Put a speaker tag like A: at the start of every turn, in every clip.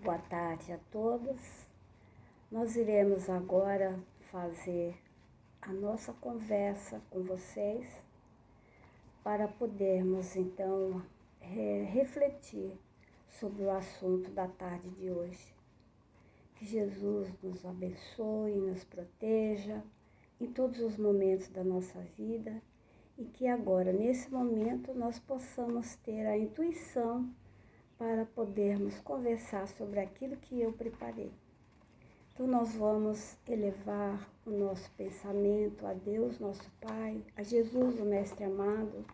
A: Boa tarde a todos. Nós iremos agora fazer a nossa conversa com vocês para podermos então refletir sobre o assunto da tarde de hoje. Que Jesus nos abençoe e nos proteja em todos os momentos da nossa vida e que agora, nesse momento, nós possamos ter a intuição para podermos conversar sobre aquilo que eu preparei. Então, nós vamos elevar o nosso pensamento a Deus, nosso Pai, a Jesus, o Mestre amado,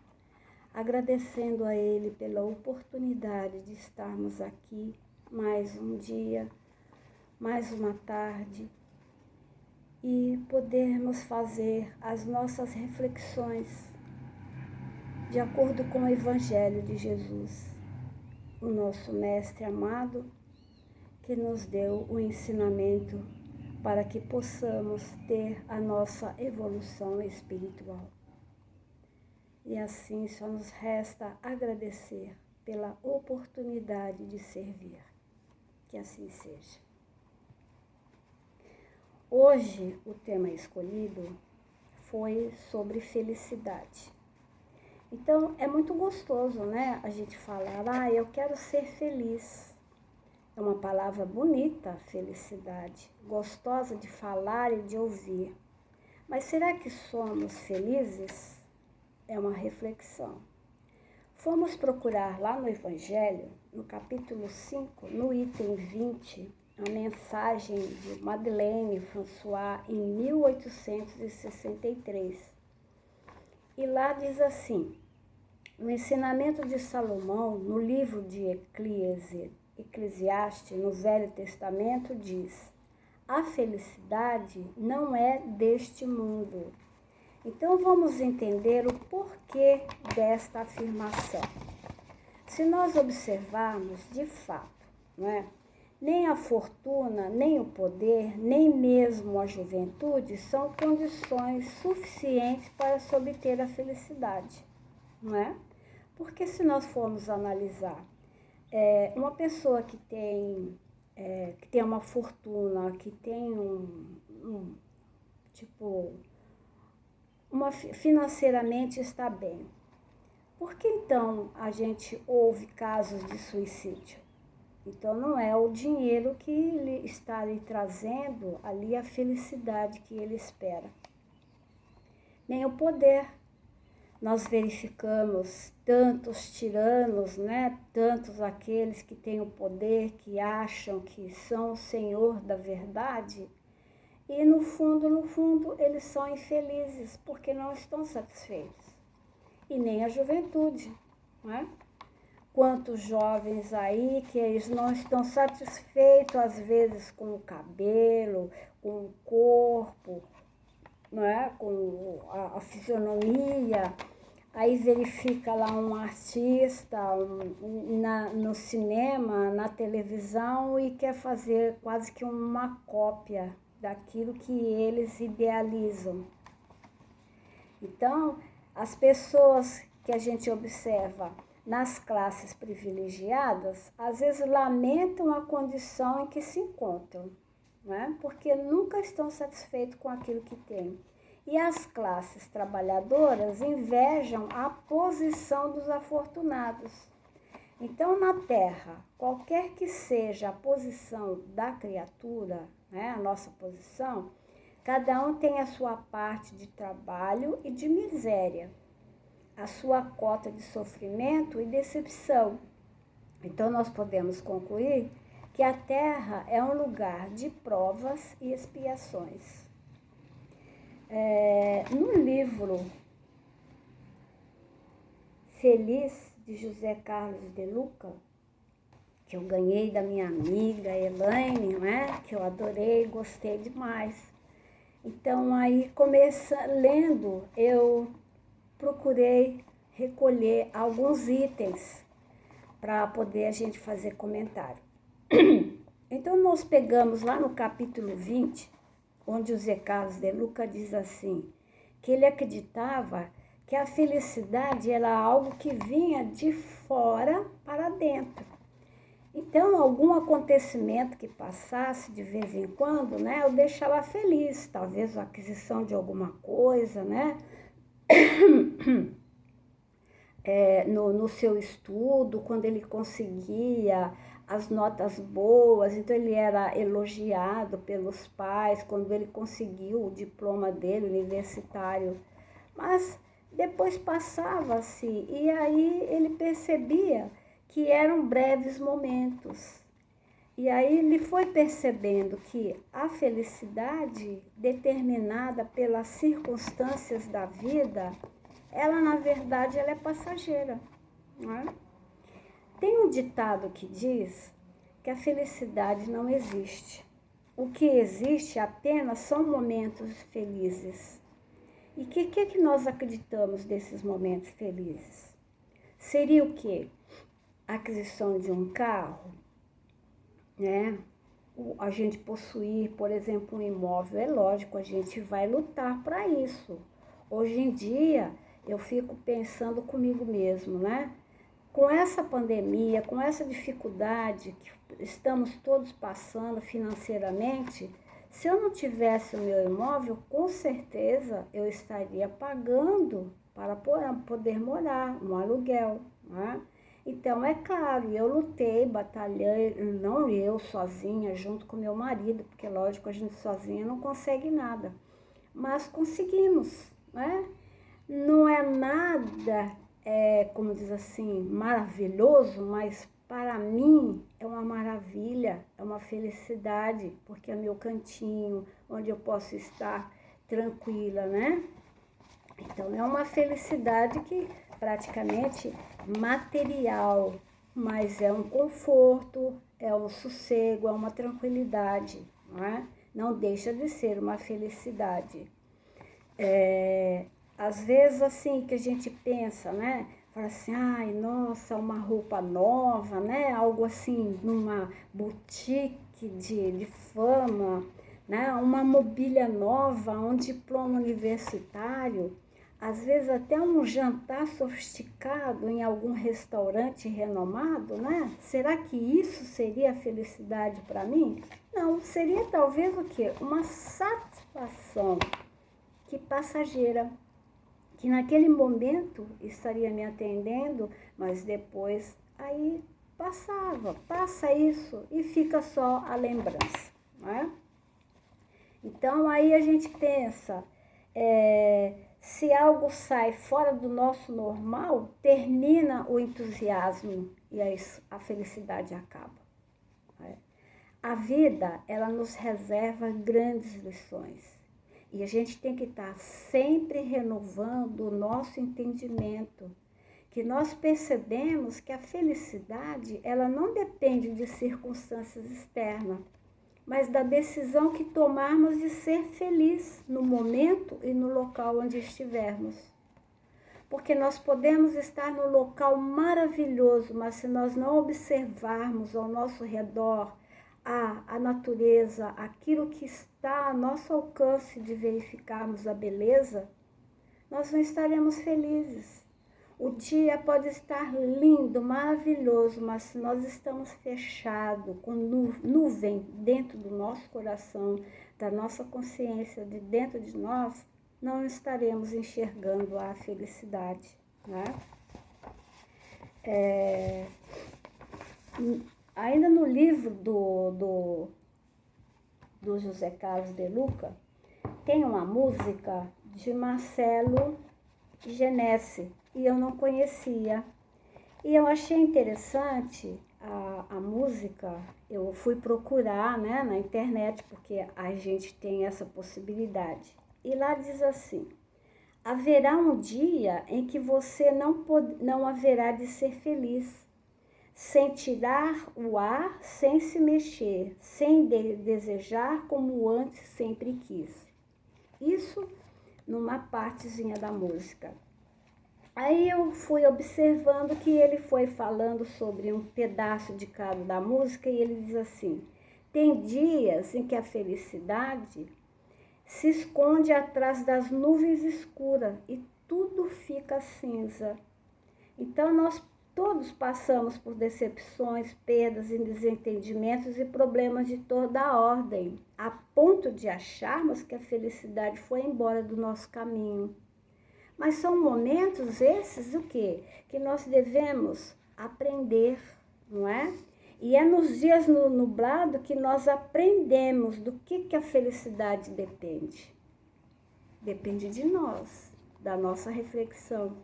A: agradecendo a Ele pela oportunidade de estarmos aqui mais um dia, mais uma tarde, e podermos fazer as nossas reflexões de acordo com o Evangelho de Jesus, o nosso Mestre amado, que nos deu o ensinamento para que possamos ter a nossa evolução espiritual. E assim só nos resta agradecer pela oportunidade de servir. Que assim seja. Hoje o tema escolhido foi sobre felicidade. Então, é muito gostoso, né, a gente falar, eu quero ser feliz. É uma palavra bonita, felicidade, gostosa de falar e de ouvir. Mas será que somos felizes? É uma reflexão. Fomos procurar lá no Evangelho, no capítulo 5, no item 20, a mensagem de Madeleine François, em 1863. E lá diz assim: no ensinamento de Salomão, no livro de Eclesiastes, no Velho Testamento, diz: a felicidade não é deste mundo. Então vamos entender o porquê desta afirmação. Se nós observarmos de fato, não é? Nem a fortuna, nem o poder, nem mesmo a juventude são condições suficientes para se obter a felicidade, não é? Porque se nós formos analisar, uma pessoa que tem uma fortuna, que tem financeiramente está bem, por que então a gente ouve casos de suicídio? Então, não é o dinheiro que ele está lhe trazendo ali a felicidade que ele espera. Nem o poder. Nós verificamos tantos tiranos, né? Tantos aqueles que têm o poder, que acham que são o senhor da verdade. E no fundo, eles são infelizes porque não estão satisfeitos. E nem a juventude, não é? Quantos jovens aí que eles não estão satisfeitos, às vezes, com o cabelo, com o corpo, não é? Com a fisionomia. Aí verifica lá um artista no cinema, na televisão, e quer fazer quase que uma cópia daquilo que eles idealizam. Então, as pessoas que a gente observa nas classes privilegiadas, às vezes lamentam a condição em que se encontram, né? Porque nunca estão satisfeitos com aquilo que têm. E as classes trabalhadoras invejam a posição dos afortunados. Então, na Terra, qualquer que seja a posição da criatura, né, a nossa posição, cada um tem a sua parte de trabalho e de miséria, a sua cota de sofrimento e decepção. Então, nós podemos concluir que a Terra é um lugar de provas e expiações. No livro Feliz, de José Carlos de Luca, que eu ganhei da minha amiga Elaine, né? Que eu adorei, gostei demais. Então, aí, lendo, eu procurei recolher alguns itens para poder a gente fazer comentário. Então, nós pegamos lá no capítulo 20, onde o Zé Carlos de Luca diz assim, que ele acreditava que a felicidade era algo que vinha de fora para dentro. Então, algum acontecimento que passasse de vez em quando, né, eu deixava feliz, talvez a aquisição de alguma coisa, né, no seu estudo, quando ele conseguia as notas boas, então ele era elogiado pelos pais, quando ele conseguiu o diploma dele, universitário, mas depois passava-se e aí ele percebia que eram breves momentos. E aí ele foi percebendo que a felicidade determinada pelas circunstâncias da vida, ela na verdade ela é passageira, não é? Tem um ditado que diz que a felicidade não existe. O que existe apenas são momentos felizes. E o que nós acreditamos desses momentos felizes? Seria o quê? A aquisição de um carro, né? A gente possuir, por exemplo, um imóvel, é lógico, a gente vai lutar para isso. Hoje em dia, eu fico pensando comigo mesmo, né? Com essa pandemia, com essa dificuldade que estamos todos passando financeiramente, se eu não tivesse o meu imóvel, com certeza eu estaria pagando para poder morar, um aluguel, né? Então, é claro, eu lutei, batalhei, não eu sozinha, junto com meu marido, porque lógico, a gente sozinha não consegue nada, mas conseguimos, né? Não é nada, como diz assim, maravilhoso, mas para mim é uma maravilha, é uma felicidade, porque é meu cantinho, onde eu posso estar tranquila, né? Então é uma felicidade que praticamente material, mas é um conforto, é um sossego, é uma tranquilidade, não é? Não deixa de ser uma felicidade. Às vezes assim que a gente pensa, né? Fala assim, ai, nossa, uma roupa nova, né? Algo assim, numa boutique de fama, né? Uma mobília nova, um diploma universitário, às vezes até um jantar sofisticado em algum restaurante renomado, né? Será que isso seria felicidade para mim? Não, seria talvez o quê? Uma satisfação que passageira, que naquele momento estaria me atendendo, mas depois aí passa isso e fica só a lembrança, não é? Então aí a gente pensa, se algo sai fora do nosso normal, termina o entusiasmo e a felicidade acaba. Né? A vida, ela nos reserva grandes lições. E a gente tem que estar sempre renovando o nosso entendimento, que nós percebemos que a felicidade, ela não depende de circunstâncias externas, mas da decisão que tomarmos de ser feliz no momento e no local onde estivermos. Porque nós podemos estar no local maravilhoso, mas se nós não observarmos ao nosso redor a natureza, aquilo que está a nosso alcance de verificarmos a beleza, nós não estaremos felizes. O dia pode estar lindo, maravilhoso, mas se nós estamos fechados, com nuvem dentro do nosso coração, da nossa consciência, de dentro de nós, não estaremos enxergando a felicidade, né? Ainda no livro do José Carlos de Luca, tem uma música de Marcelo Genesse, e eu não conhecia. E eu achei interessante a música, eu fui procurar, né, na internet, porque a gente tem essa possibilidade. E lá diz assim: haverá um dia em que você não haverá de ser feliz, sem tirar o ar, sem se mexer, sem desejar como antes sempre quis. Isso numa partezinha da música. Aí eu fui observando que ele foi falando sobre um pedaço de cada da música e ele diz assim: tem dias em que a felicidade se esconde atrás das nuvens escuras e tudo fica cinza. Então nós todos passamos por decepções, perdas e desentendimentos e problemas de toda a ordem, a ponto de acharmos que a felicidade foi embora do nosso caminho. Mas são momentos esses o quê? Que nós devemos aprender, não é? E é nos dias nublados que nós aprendemos do que a felicidade depende. Depende de nós, da nossa reflexão.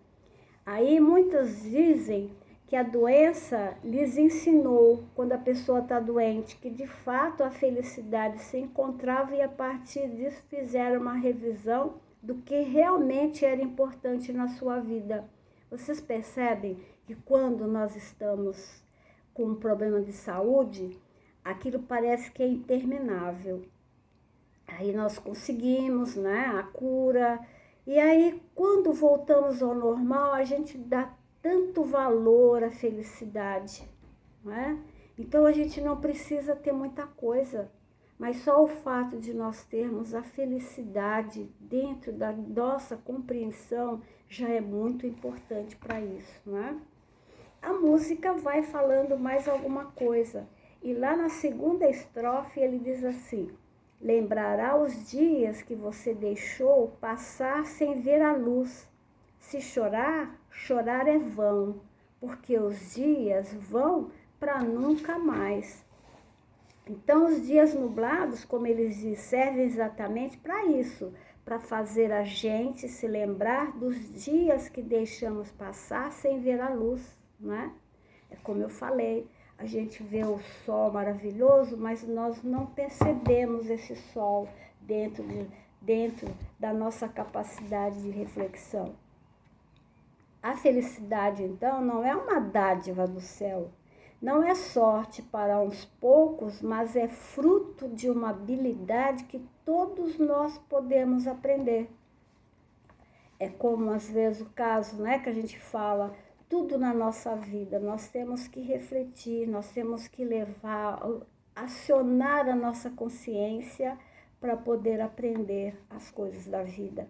A: Aí muitos dizem que a doença lhes ensinou, quando a pessoa está doente, que de fato a felicidade se encontrava e a partir disso fizeram uma revisão do que realmente era importante na sua vida. Vocês percebem que quando nós estamos com um problema de saúde, aquilo parece que é interminável. Aí nós conseguimos, né, a cura. E aí, quando voltamos ao normal, a gente dá tanto valor à felicidade, não é? Então, a gente não precisa ter muita coisa, mas só o fato de nós termos a felicidade dentro da nossa compreensão já é muito importante para isso, não é? A música vai falando mais alguma coisa. E lá na segunda estrofe ele diz assim: lembrará os dias que você deixou passar sem ver a luz. Se chorar, chorar é vão, porque os dias vão para nunca mais. Então, os dias nublados, como eles dizem, servem exatamente para isso, para fazer a gente se lembrar dos dias que deixamos passar sem ver a luz, não é? É como eu falei, a gente vê o sol maravilhoso, mas nós não percebemos esse sol dentro da nossa capacidade de reflexão. A felicidade, então, não é uma dádiva do céu, não é sorte para uns poucos, mas é fruto de uma habilidade que todos nós podemos aprender. É como, às vezes, o caso, né, que a gente fala, tudo na nossa vida, nós temos que refletir, nós temos que acionar a nossa consciência para poder aprender as coisas da vida.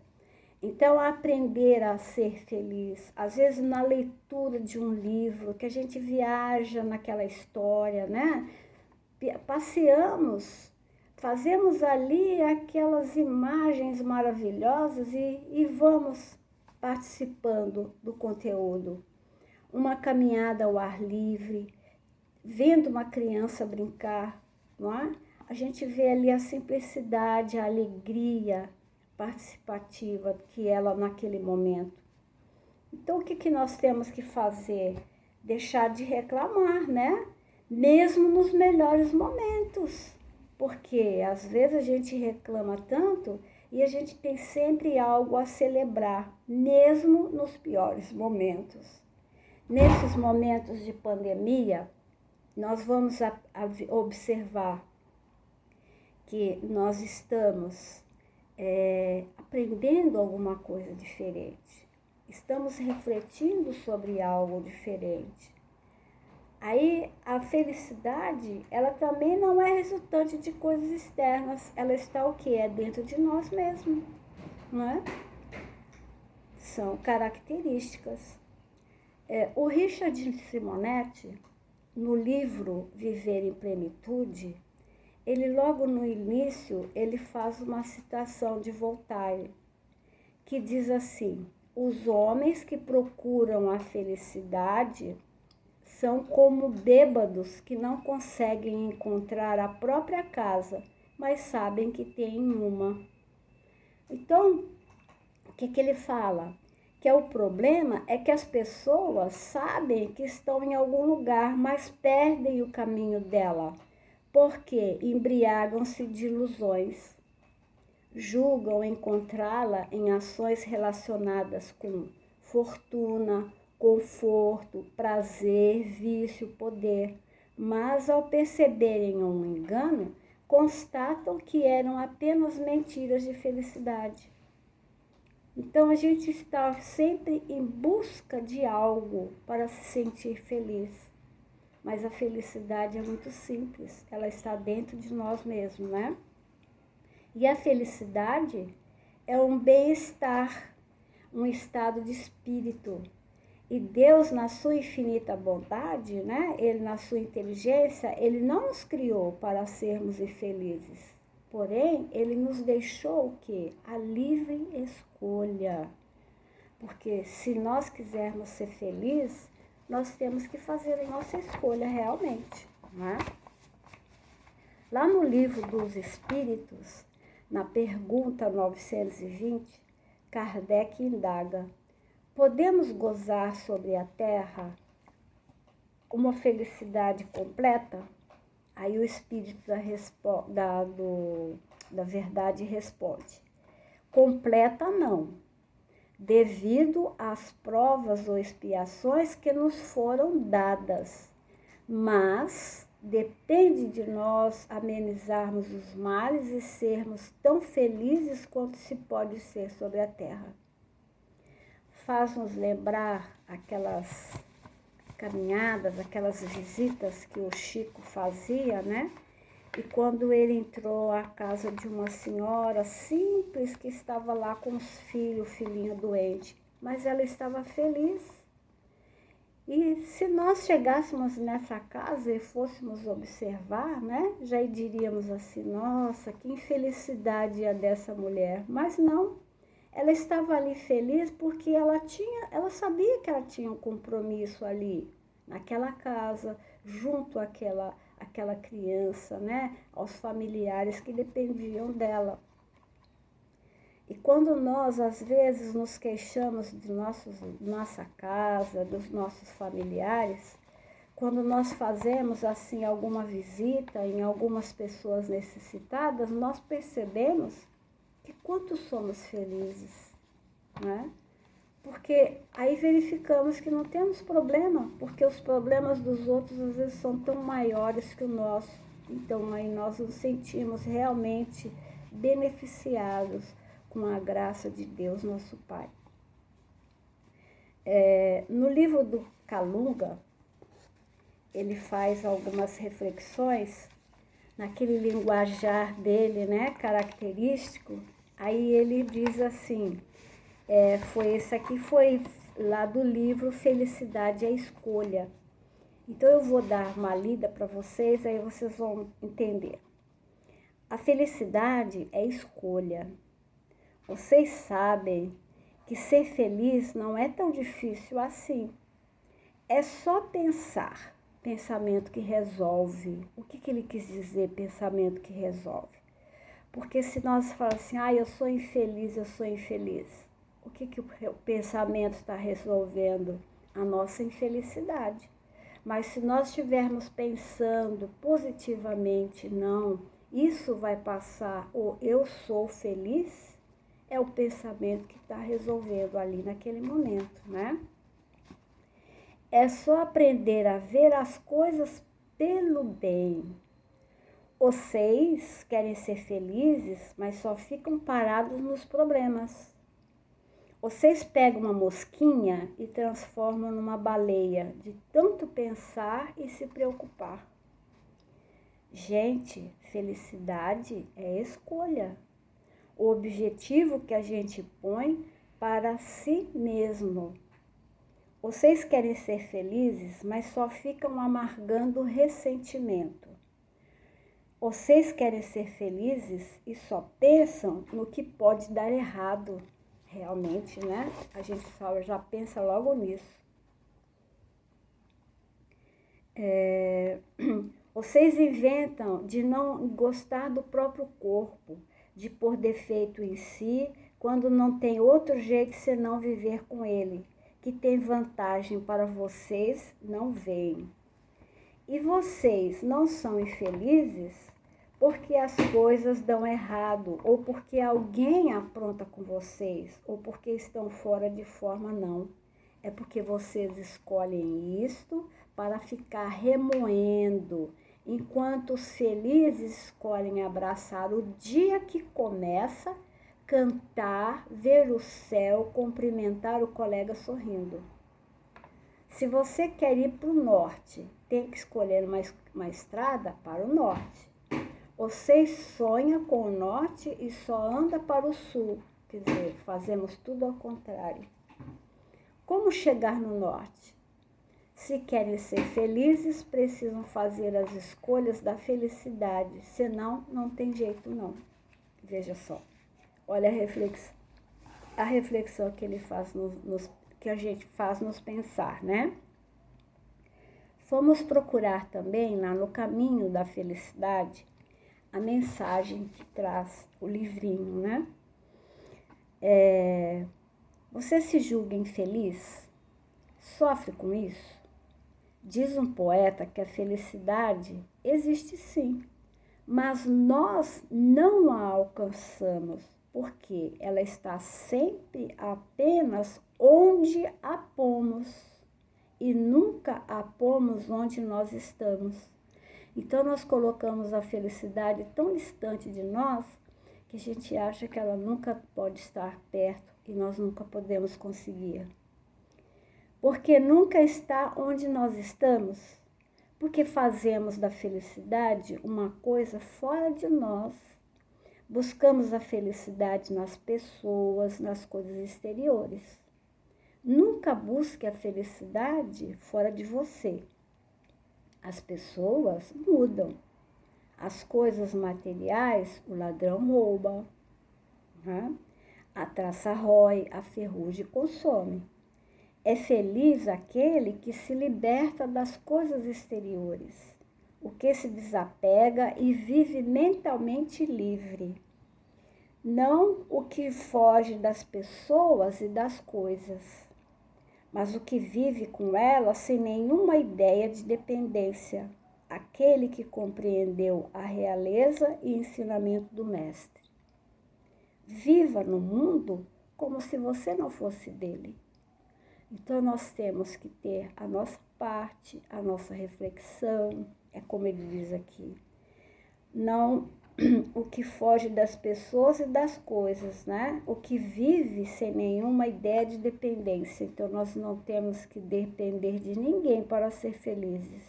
A: Então, aprender a ser feliz, às vezes na leitura de um livro, que a gente viaja naquela história, né? Passeamos, fazemos ali aquelas imagens maravilhosas e vamos participando do conteúdo. Uma caminhada ao ar livre, vendo uma criança brincar, não é? A gente vê ali a simplicidade, a alegria participativa que ela naquele momento. Então, o que nós temos que fazer? Deixar de reclamar, né? Mesmo nos melhores momentos. Porque às vezes a gente reclama tanto e a gente tem sempre algo a celebrar, mesmo nos piores momentos. Nesses momentos de pandemia, nós vamos observar que nós estamos aprendendo alguma coisa diferente. Estamos refletindo sobre algo diferente. Aí a felicidade, ela também não é resultante de coisas externas. Ela está o quê? É dentro de nós mesmos, não é? São características. O Richard Simonetti, no livro Viver em Plenitude, ele logo no início, ele faz uma citação de Voltaire, que diz assim: os homens que procuram a felicidade são como bêbados que não conseguem encontrar a própria casa, mas sabem que têm uma. Então, o que ele fala? Que o problema é que as pessoas sabem que estão em algum lugar, mas perdem o caminho dela, porque embriagam-se de ilusões. Julgam encontrá-la em ações relacionadas com fortuna, conforto, prazer, vício, poder, mas ao perceberem um engano, constatam que eram apenas mentiras de felicidade. Então a gente está sempre em busca de algo para se sentir feliz. Mas a felicidade é muito simples, ela está dentro de nós mesmos, né? E a felicidade é um bem-estar, um estado de espírito. E Deus, na sua infinita bondade, né? Ele, na sua inteligência, Ele não nos criou para sermos infelizes. Porém, Ele nos deixou o quê? A livre escolha. Porque se nós quisermos ser felizes, nós temos que fazer a nossa escolha realmente, né? Lá no Livro dos Espíritos, na pergunta 920, Kardec indaga: podemos gozar sobre a Terra uma felicidade completa? Aí o Espírito da Verdade responde: completa não, devido às provas ou expiações que nos foram dadas, mas depende de nós amenizarmos os males e sermos tão felizes quanto se pode ser sobre a terra. Faz-nos lembrar aquelas caminhadas, aquelas visitas que o Chico fazia, né? E quando ele entrou à casa de uma senhora simples que estava lá com os filhos, filhinha doente, mas ela estava feliz. E se nós chegássemos nessa casa e fôssemos observar, né, já diríamos assim: nossa, que infelicidade é dessa mulher. Mas não, ela estava ali feliz porque ela sabia que ela tinha um compromisso ali, naquela casa, junto àquela criança, né, aos familiares que dependiam dela. E quando nós, às vezes, nos queixamos de nossa casa, dos nossos familiares, quando nós fazemos, assim, alguma visita em algumas pessoas necessitadas, nós percebemos que quanto somos felizes, né? Porque aí verificamos que não temos problema, porque os problemas dos outros, às vezes, são tão maiores que o nosso. Então, aí nós nos sentimos realmente beneficiados com a graça de Deus, nosso Pai. No livro do Calunga, ele faz algumas reflexões, naquele linguajar dele, né, característico. Aí ele diz assim, esse aqui foi lá do livro Felicidade é Escolha. Então eu vou dar uma lida para vocês, aí vocês vão entender. A felicidade é escolha. Vocês sabem que ser feliz não é tão difícil assim. É só pensar. Pensamento que resolve. O que ele quis dizer, pensamento que resolve? Porque se nós falamos assim, eu sou infeliz, o que o pensamento está resolvendo? A nossa infelicidade. Mas se nós estivermos pensando positivamente, não, isso vai passar, ou eu sou feliz, é o pensamento que está resolvendo ali naquele momento, né? É só aprender a ver as coisas pelo bem. Vocês querem ser felizes, mas só ficam parados nos problemas. Vocês pegam uma mosquinha e transformam numa baleia, de tanto pensar e se preocupar. Gente, felicidade é escolha. O objetivo que a gente põe para si mesmo. Vocês querem ser felizes, mas só ficam amargando ressentimento. Vocês querem ser felizes e só pensam no que pode dar errado. Realmente, né? A gente já pensa logo nisso. Vocês inventam de não gostar do próprio corpo, de pôr defeito em si, quando não tem outro jeito senão viver com ele, que tem vantagem para vocês, não veem. E vocês não são infelizes porque as coisas dão errado, ou porque alguém apronta com vocês, ou porque estão fora de forma, não. É porque vocês escolhem isto para ficar remoendo, enquanto os felizes escolhem abraçar o dia que começa, cantar, ver o céu, cumprimentar o colega sorrindo. Se você quer ir para o norte, tem que escolher uma estrada para o norte. Você sonha com o norte e só anda para o sul. Quer dizer, fazemos tudo ao contrário. Como chegar no norte? Se querem ser felizes, precisam fazer as escolhas da felicidade, senão não tem jeito não. Veja só, olha a reflexão que ele faz que a gente faz nos pensar, né? Fomos procurar também, lá no caminho da felicidade, a mensagem que traz o livrinho, né? Você se julga infeliz? Sofre com isso? Diz um poeta que a felicidade existe sim, mas nós não a alcançamos, porque ela está sempre apenas onde a pomos e nunca a pomos onde nós estamos. Então nós colocamos a felicidade tão distante de nós que a gente acha que ela nunca pode estar perto e nós nunca podemos conseguir. Porque nunca está onde nós estamos, porque fazemos da felicidade uma coisa fora de nós. Buscamos a felicidade nas pessoas, nas coisas exteriores. Nunca busque a felicidade fora de você. As pessoas mudam. As coisas materiais, o ladrão rouba, né? A traça rói, a ferrugem consome. É feliz aquele que se liberta das coisas exteriores, o que se desapega e vive mentalmente livre. Não o que foge das pessoas e das coisas, mas o que vive com elas sem nenhuma ideia de dependência, aquele que compreendeu a realeza e ensinamento do Mestre. Viva no mundo como se você não fosse dele. Então, nós temos que ter a nossa parte, a nossa reflexão, é como ele diz aqui. Não o que foge das pessoas e das coisas, né? O que vive sem nenhuma ideia de dependência. Então, nós não temos que depender de ninguém para ser felizes.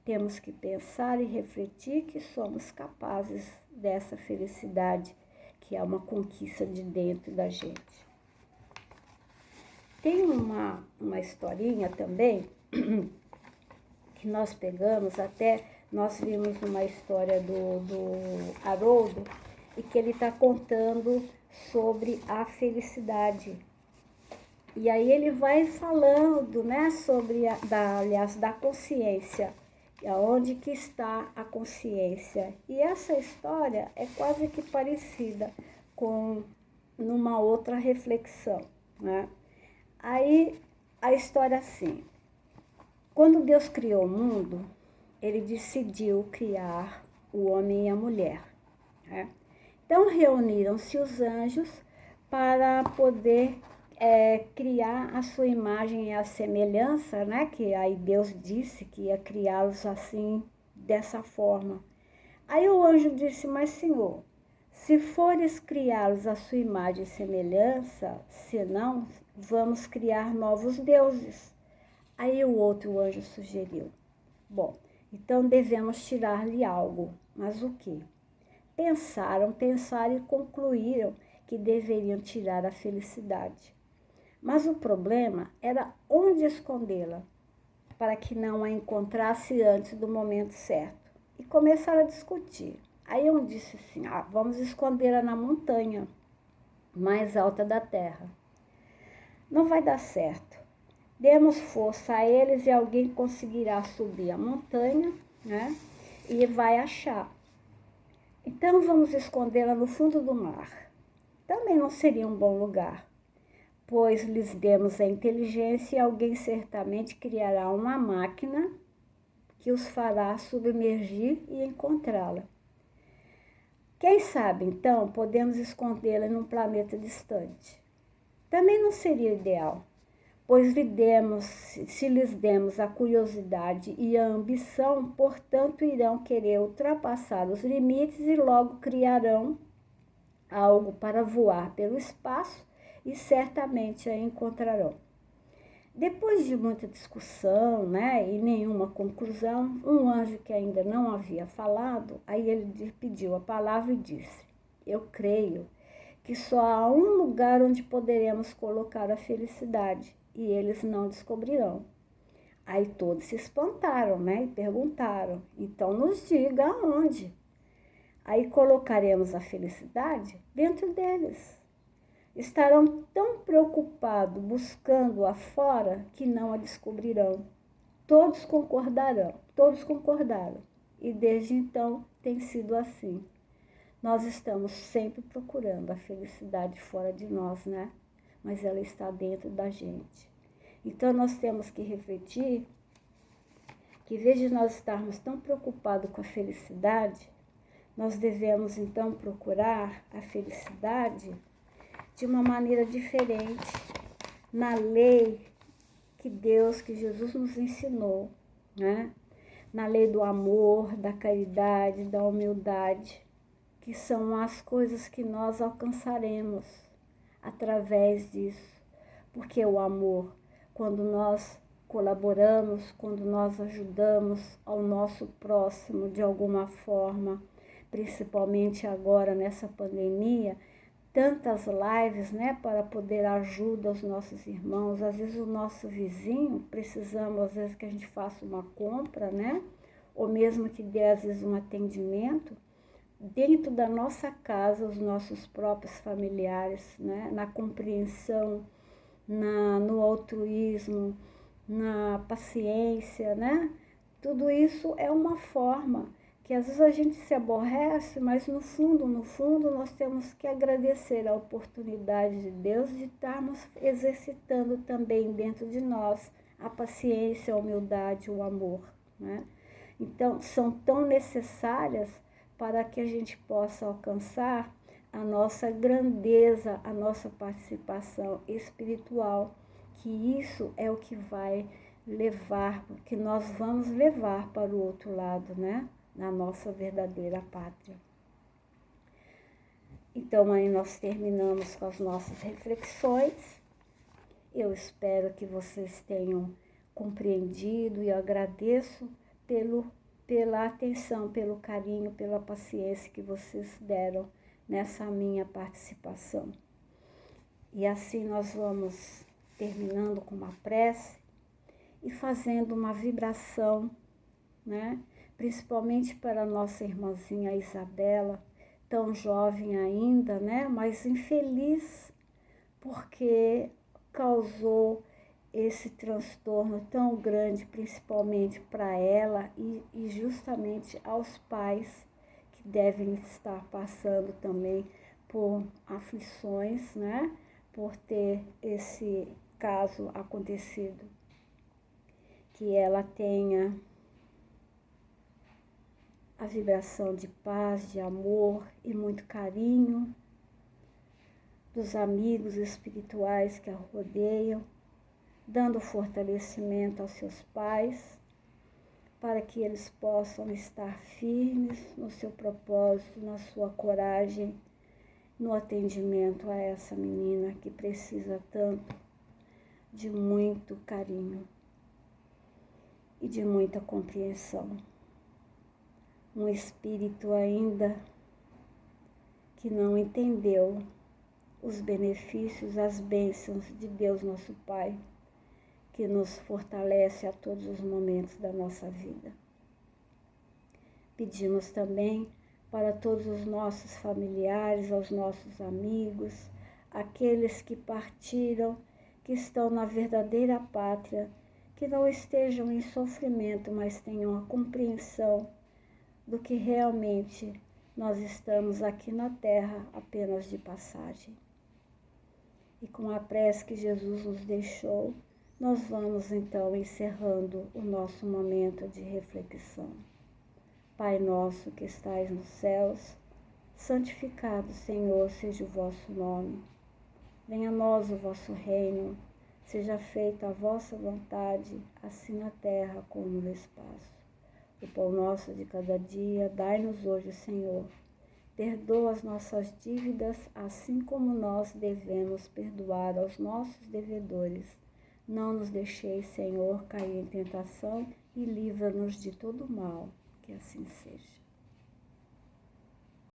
A: Temos que pensar e refletir que somos capazes dessa felicidade, que é uma conquista de dentro da gente. Tem uma historinha também que nós pegamos, até nós vimos uma história do Haroldo, e que ele está contando sobre a felicidade. E aí ele vai falando, né, sobre, da consciência, onde que está a consciência. E essa história é quase que parecida com numa outra reflexão, né? Aí, a história assim, quando Deus criou o mundo, ele decidiu criar o homem e a mulher, né? Então, reuniram-se os anjos para poder criar a sua imagem e a semelhança, né? Que aí Deus disse que ia criá-los assim, dessa forma. Aí o anjo disse, mas Senhor, se fores criá-los à sua imagem e semelhança, senão vamos criar novos deuses. Aí o outro anjo sugeriu, bom, então devemos tirar-lhe algo, mas o quê? Pensaram e concluíram que deveriam tirar a felicidade. Mas o problema era onde escondê-la, para que não a encontrasse antes do momento certo. E começaram a discutir. Aí um disse assim, vamos escondê-la na montanha mais alta da terra. Não vai dar certo. Demos força a eles e alguém conseguirá subir a montanha, né? E vai achar. Então vamos escondê-la no fundo do mar. Também não seria um bom lugar, pois lhes demos a inteligência e alguém certamente criará uma máquina que os fará submergir e encontrá-la. Quem sabe, então, podemos escondê-la num planeta distante. Também não seria ideal, pois se lhes demos a curiosidade e a ambição, portanto, irão querer ultrapassar os limites e logo criarão algo para voar pelo espaço e certamente a encontrarão. Depois de muita discussão, né, e nenhuma conclusão, um anjo que ainda não havia falado, aí ele pediu a palavra e disse, eu creio que só há um lugar onde poderemos colocar a felicidade, e eles não descobrirão. Aí todos se espantaram, né? E perguntaram, então nos diga aonde. Aí colocaremos a felicidade dentro deles. Estarão tão preocupados buscando-a fora que não a descobrirão. Todos concordaram. E desde então tem sido assim. Nós estamos sempre procurando a felicidade fora de nós, né? Mas ela está dentro da gente. Então nós temos que refletir que, em vez de nós estarmos tão preocupados com a felicidade, nós devemos então procurar a felicidade de uma maneira diferente, na lei que Jesus nos ensinou, né? Na lei do amor, da caridade, da humildade, que são as coisas que nós alcançaremos através disso. Porque o amor, quando nós colaboramos, quando nós ajudamos ao nosso próximo de alguma forma, principalmente agora nessa pandemia, tantas lives, né, para poder ajudar os nossos irmãos. Às vezes o nosso vizinho, precisamos, às vezes que a gente faça uma compra, né, ou mesmo que dê, às vezes, um atendimento, dentro da nossa casa, os nossos próprios familiares, né, na compreensão, no altruísmo, na paciência, né, tudo isso é uma forma que às vezes a gente se aborrece, mas no fundo, nós temos que agradecer a oportunidade de Deus de estarmos exercitando também dentro de nós a paciência, a humildade, o amor, né? Então, são tão necessárias para que a gente possa alcançar a nossa grandeza, a nossa participação espiritual, que isso é o que vai levar, que nós vamos levar para o outro lado, né? Na nossa verdadeira pátria. Então, aí nós terminamos com as nossas reflexões. Eu espero que vocês tenham compreendido e eu agradeço pela atenção, pelo carinho, pela paciência que vocês deram nessa minha participação. E assim nós vamos terminando com uma prece e fazendo uma vibração, né? Principalmente para a nossa irmãzinha Isabela, tão jovem ainda, né? Mas infeliz porque causou esse transtorno tão grande, principalmente para ela e justamente aos pais que devem estar passando também por aflições, né? Por ter esse caso acontecido. Que ela tenha a vibração de paz, de amor e muito carinho dos amigos espirituais que a rodeiam, dando fortalecimento aos seus pais, para que eles possam estar firmes no seu propósito, na sua coragem, no atendimento a essa menina que precisa tanto de muito carinho e de muita compreensão. Um espírito ainda que não entendeu os benefícios, as bênçãos de Deus nosso Pai, que nos fortalece a todos os momentos da nossa vida. Pedimos também para todos os nossos familiares, aos nossos amigos, aqueles que partiram, que estão na verdadeira pátria, que não estejam em sofrimento, mas tenham a compreensão do que realmente nós estamos aqui na terra apenas de passagem. E com a prece que Jesus nos deixou, nós vamos então encerrando o nosso momento de reflexão. Pai nosso que estais nos céus, santificado, Senhor, seja o vosso nome. Venha a nós o vosso reino, seja feita a vossa vontade, assim na terra como no espaço. O pão nosso de cada dia, dai-nos hoje, Senhor. Perdoa as nossas dívidas, assim como nós devemos perdoar aos nossos devedores. Não nos deixeis, Senhor, cair em tentação e livra-nos de todo mal. Que assim seja.